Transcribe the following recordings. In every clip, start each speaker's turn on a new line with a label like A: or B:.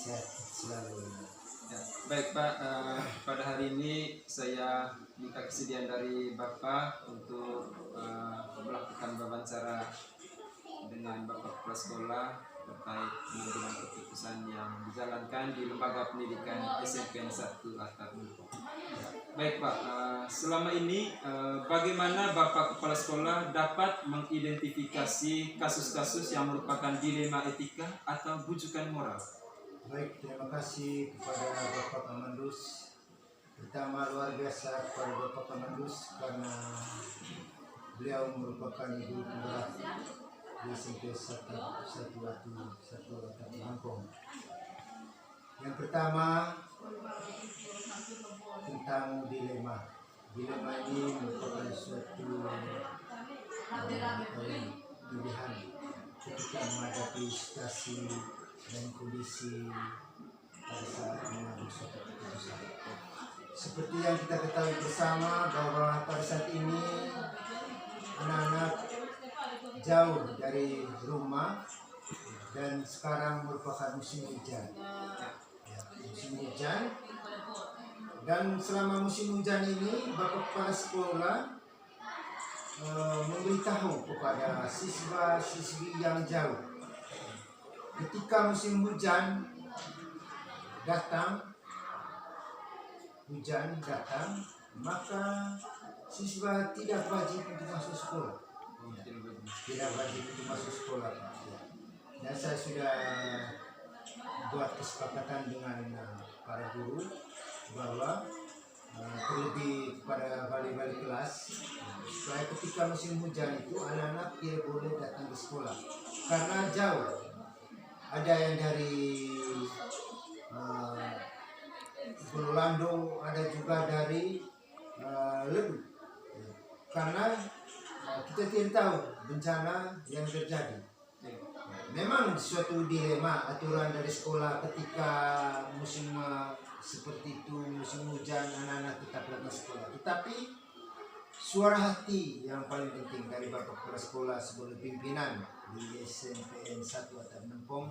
A: sehat selalu.
B: Ya, baik Pak, pada hari ini saya minta kesediaan dari Bapak untuk melakukan wawancara dengan Bapak Kepala Sekolah terkait pengambilan keputusan yang dijalankan di Lembaga Pendidikan SMPN 1 Atap Nungpong. Baik Pak, selama ini bagaimana Bapak Kepala Sekolah dapat mengidentifikasi kasus-kasus yang merupakan dilema etika atau bujukan moral?
A: Baik, terima kasih kepada Bapak Kamandus. Pertama, luar biasa kepada Bapak Kamandus karena beliau merupakan guru penggerak di SMP 1 Atap Nungpong. Yang pertama tentang dilema. Dilema ini merupakan suatu pilihan ketika menghadapi situasi dan kondisi pada saat mengambil suatu keputusan. Seperti yang kita ketahui bersama bahwa pada saat ini anak-anak jauh dari rumah dan sekarang merupakan musim hujan. Ya, musim hujan. Dan selama musim hujan ini Bapak Kepala Sekolah memberitahu kepada siswa-siswi yang jauh, ketika musim hujan datang, maka siswa tidak wajib untuk masuk sekolah. Tidak wajib untuk masuk sekolah. Dan saya sudah buat kesepakatan dengan para guru bahwa terlebih pada balik-balik kelas, supaya ketika musim hujan itu anak-anak tidak boleh datang ke sekolah karena jauh. Ada yang dari Bololando, ada juga dari Ledu, karena kita tidak tahu bencana yang terjadi. Memang suatu dilema aturan dari sekolah ketika musim seperti itu, musim hujan, anak-anak tetap datang sekolah. Tetapi suara hati yang paling penting dari Bapak Kepala Sekolah sebagai pimpinan di SMPN 1 Atap Nungpong,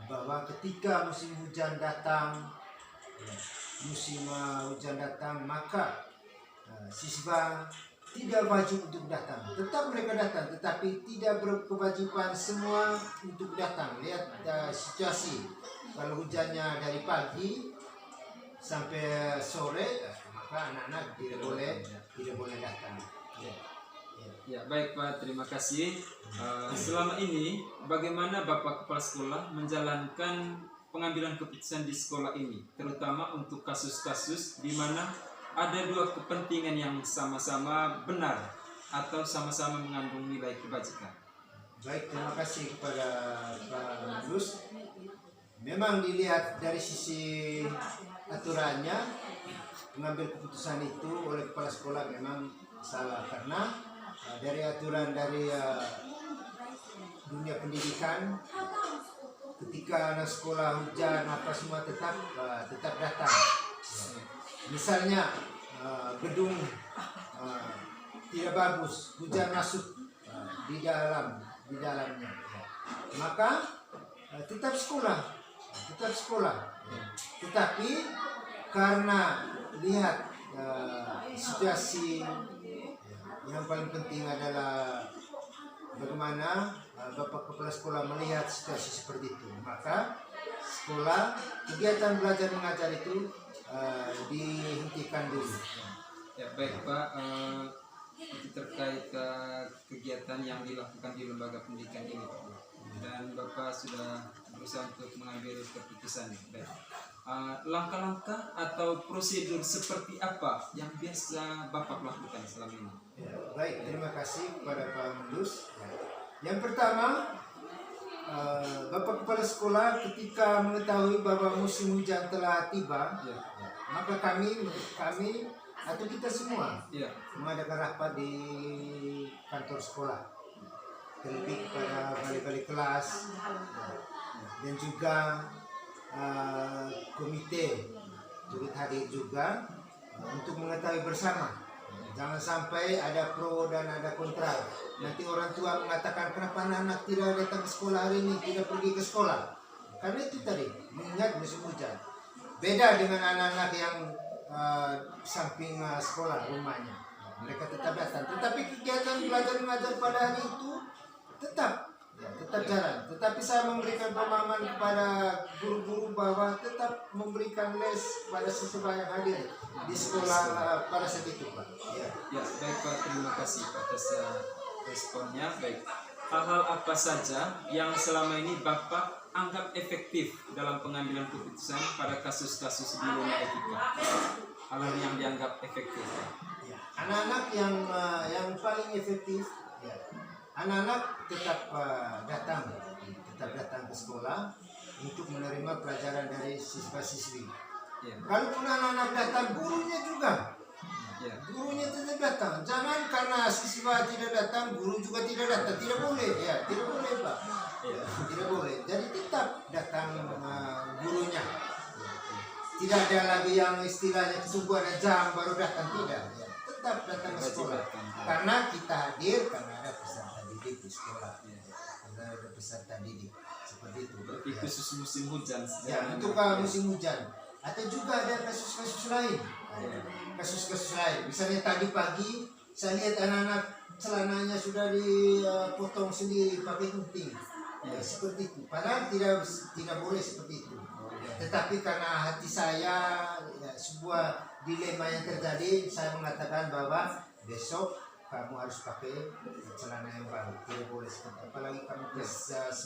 A: bahwa ketika musim hujan datang, maka siswa tidak wajib untuk datang. Tetap mereka datang, tetapi tidak berkewajiban semua untuk datang. Lihat situasi, kalau hujannya dari pagi sampai sore, maka anak-anak tidak boleh datang.
B: Ya, baik Pak, terima kasih. Selama ini bagaimana Bapak Kepala Sekolah menjalankan pengambilan keputusan di sekolah ini, terutama untuk kasus-kasus di mana ada dua kepentingan yang sama-sama benar atau sama-sama mengandung nilai kebajikan?
A: Baik, terima kasih kepada Pak Mandus. Memang dilihat dari sisi aturannya, mengambil keputusan itu oleh kepala sekolah memang salah, karena dari aturan dari dunia pendidikan, ketika anak sekolah hujan apa semua tetap datang. Misalnya gedung tidak bagus, hujan masuk di dalamnya, maka tetap sekolah. Tetapi karena lihat situasi, yang paling penting adalah bagaimana Bapak Kepala Sekolah melihat situasi seperti itu, maka sekolah kegiatan belajar mengajar itu dihentikan dulu.
B: Ya, baik Pak, itu terkait kegiatan yang dilakukan di lembaga pendidikan ini Pak. Dan Bapak sudah berusaha untuk mengambil keputusan. Baik. Langkah-langkah atau prosedur seperti apa yang biasa Bapak lakukan selama ini?
A: Ya, baik, terima kasih kepada Pak Mandus. Yang pertama, Bapak Kepala Sekolah ketika mengetahui bahwa musim hujan telah tiba, maka kami atau kita semua mengadakan rapat di kantor sekolah, terlebih kepada balik-balik kelas dan juga komite turut hadir juga untuk mengetahui bersama. Jangan sampai ada pro dan ada kontra. Nanti orang tua mengatakan, kenapa anak-anak tidak datang ke sekolah hari ini, tidak pergi ke sekolah. Karena itu tadi mengingat musim hujan. Beda dengan anak-anak yang samping sekolah rumahnya, mereka tetap datang. Tetapi kegiatan belajar mengajar pada hari itu tetap jalan. Tetapi saya memberikan pemahaman kepada guru-guru bahwa tetap memberikan les pada siswa yang hadir di sekolah pada saat itu, Pak. Ya.
B: Ya, baik Pak, terima kasih atas responnya. Baik, hal-hal apa saja yang selama ini Bapak anggap efektif dalam pengambilan keputusan pada kasus-kasus dilema etika? Hal-hal yang dianggap efektif.
A: Ya. Anak-anak yang paling efektif, ya. Anak-anak tetap datang ke sekolah untuk menerima pelajaran dari siswa-siswi.
B: Ya.
A: Kalaupun anak-anak datang, gurunya juga.
B: Ya.
A: Gurunya tetap datang. Jangan karena siswa tidak datang, guru juga tidak datang. Tidak boleh, ya, tidak boleh, Pak. Ya, tidak boleh. Jadi tetap datang gurunya. Tidak ada lagi yang istilahnya tunggu ada jam baru datang, tidak. Ya. Tetap datang ke sekolah. Karena kita hadir karena ada peserta didik di sekolah. Ya. Karena ada peserta didik seperti itu.
B: Itu khusus musim hujan.
A: Ya, untuk musim hujan. Atau juga ada kasus-kasus lain. Kasus-kasus lain. Misalnya tadi pagi saya lihat anak-anak celananya sudah dipotong sendiri pakai gunting. Ya, seperti itu. Padahal tidak boleh seperti itu. Tetapi karena hati saya sebuah dilema yang terjadi, saya mengatakan bahwa besok kamu harus pakai celana yang baru. Tidak boleh seperti itu. Apalagi kamu kelas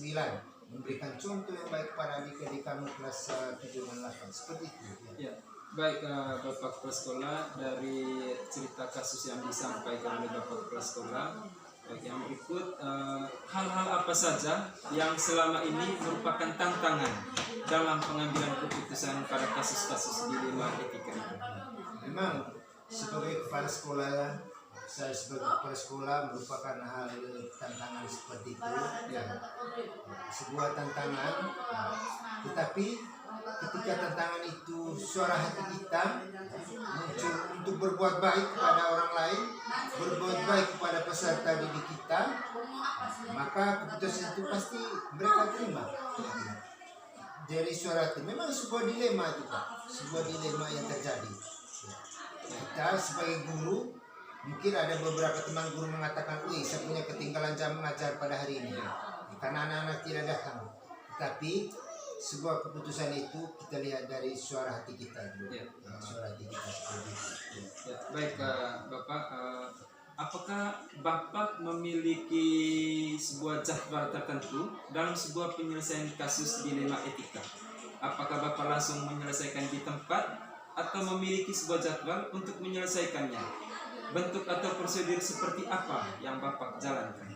A: 9. Memberikan contoh yang baik pada adik-adik kamu kelas 7 dan 8 seperti itu.
B: Ya, baik Bapak Kepala Sekolah, dari cerita kasus yang disampaikan oleh Bapak Kepala Sekolah, baik yang berikut, hal-hal apa saja yang selama ini merupakan tantangan dalam pengambilan keputusan pada kasus-kasus dilema etika itu?
A: Memang sebagai kepala sekolah, saya sebagai kepala sekolah merupakan hal tantangan seperti itu. Ya. Sebuah tantangan, tetapi ketika tantangan itu suara hati kita muncul untuk berbuat baik kepada orang lain, berbuat baik kepada peserta didik kita, maka keputusan itu pasti mereka terima. Dari suara hati, memang sebuah dilema itu, Pak, sebuah dilema yang terjadi. Kita sebagai guru, mungkin ada beberapa teman guru mengatakan, wih, saya punya ketinggalan jam mengajar pada hari ini karena anak-anak tidak datang. Tapi sebuah keputusan itu kita lihat dari suara hati kita dulu. Ya, suara hati kita seperti itu.
B: Ya, baik Bapak, apakah Bapak memiliki sebuah jadwal tertentu dalam sebuah penyelesaian kasus dilema etika? Apakah Bapak langsung menyelesaikan di tempat atau memiliki sebuah jadwal untuk menyelesaikannya? Bentuk atau prosedur seperti apa yang Bapak jalankan?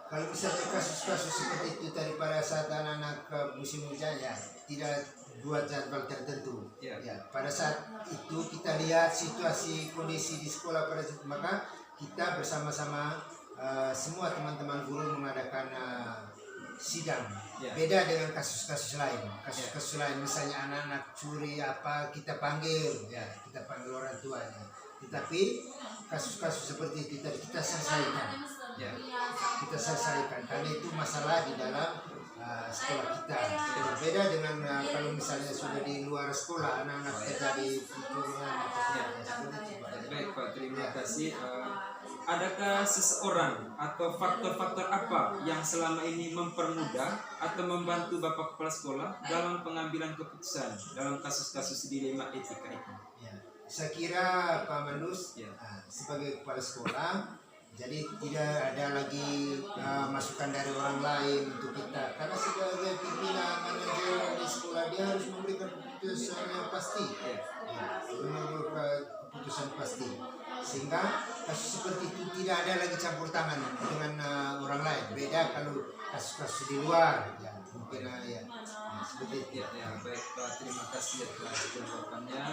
A: Kalau misalnya kasus-kasus seperti itu tadi pada saat anak-anak musim hujan, ya tidak buat jadwal tertentu. Ya, pada saat itu kita lihat situasi kondisi di sekolah pada saat, maka kita bersama-sama semua teman-teman guru mengadakan sidang. Beda dengan kasus-kasus lain. Kasus-kasus lain misalnya anak-anak curi apa kita panggil, ya kita panggil orang tuanya. Tetapi kasus-kasus seperti itu kita selesaikan. Ya, kita selesaikan karena itu masalah di dalam sekolah kita. Berbeda dengan kalau misalnya sudah di luar sekolah, anak-anak terjadi percurian
B: Baik Pak, terima kasih. Adakah seseorang atau faktor-faktor apa yang selama ini mempermudah atau membantu Bapak Kepala Sekolah dalam pengambilan keputusan dalam kasus-kasus dilema etika itu?
A: Ya, saya kira Pak Mandus, sebagai kepala sekolah, jadi tidak ada lagi masukan dari orang lain untuk kita. Karena sebagai pimpinan manajer di sekolah, dia harus memberikan keputusan yang pasti. Keputusan pasti. Sehingga kasus seperti itu tidak ada lagi campur tangan dengan orang lain. Beda kalau kasus-kasus di luar, ya mungkin seperti itu.
B: Ya, baik Pak, terima kasih atas jawabannya.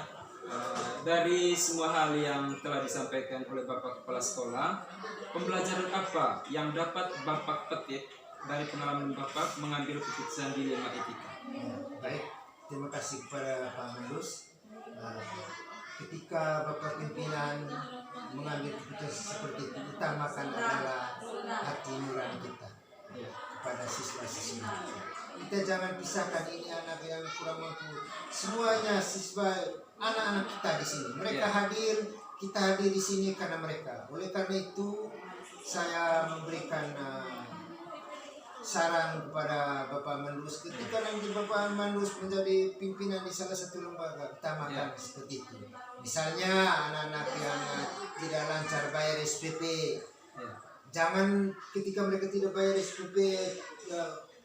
B: Dari semua hal yang telah disampaikan oleh Bapak Kepala Sekolah, pembelajaran apa yang dapat Bapak petik dari pengalaman Bapak mengambil keputusan dilema etika?
A: Baik, terima kasih kepada Pak Mandus. Ketika Bapak pimpinan mengambil keputusan seperti itu, utamakan adalah hati nurani kita kepada siswa-siswi. kita jangan pisahkan ini anak yang kurang mampu. Semuanya siswa anak-anak kita di sini. Mereka hadir, kita hadir di sini karena mereka. Oleh karena itu saya memberikan saran kepada Bapak Mandus ketika nanti Bapak Mandus menjadi pimpinan di salah satu lembaga utamakan seperti itu. Misalnya anak-anak yang tidak lancar bayar SPP, jangan ketika mereka tidak bayar SPP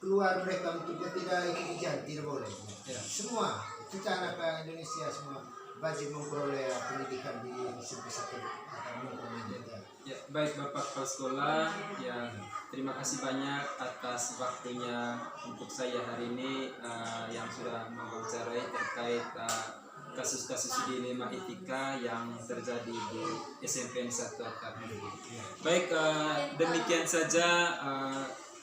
A: keluar mereka untuk tidak ikut ujian, tidak boleh. Semua kita anak Indonesia semua wajib memperoleh pendidikan di sebesar
B: Ya, baik Bapak Kepala Sekolah, ya terima kasih banyak atas waktunya untuk saya hari ini yang sudah mewawancarai terkait kasus-kasus dilema etika yang terjadi di SMP 1 Atap. Baik, demikian saja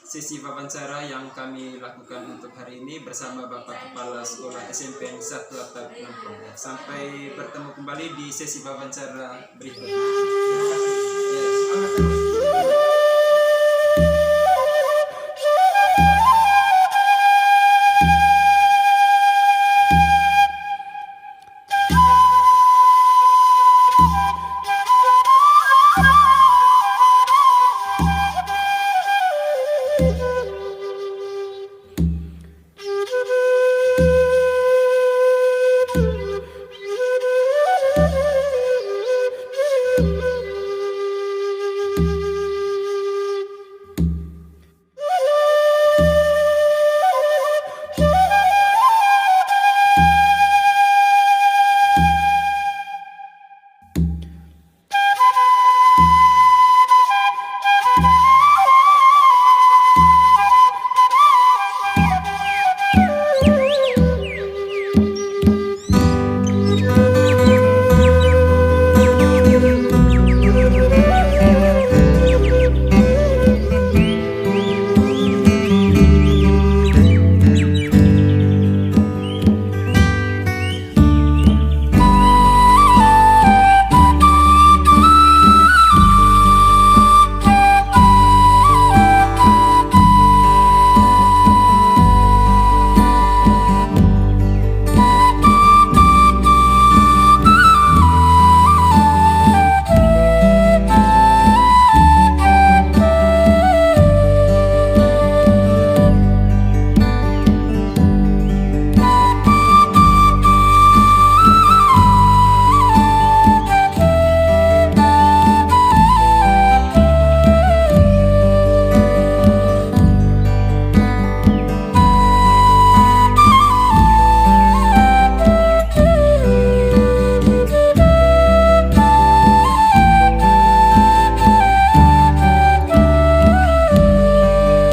B: sesi wawancara yang kami lakukan untuk hari ini bersama Bapak Kepala Sekolah SMP 1 Atap Lampung. Sampai bertemu kembali di sesi wawancara berikutnya.
A: Terima kasih.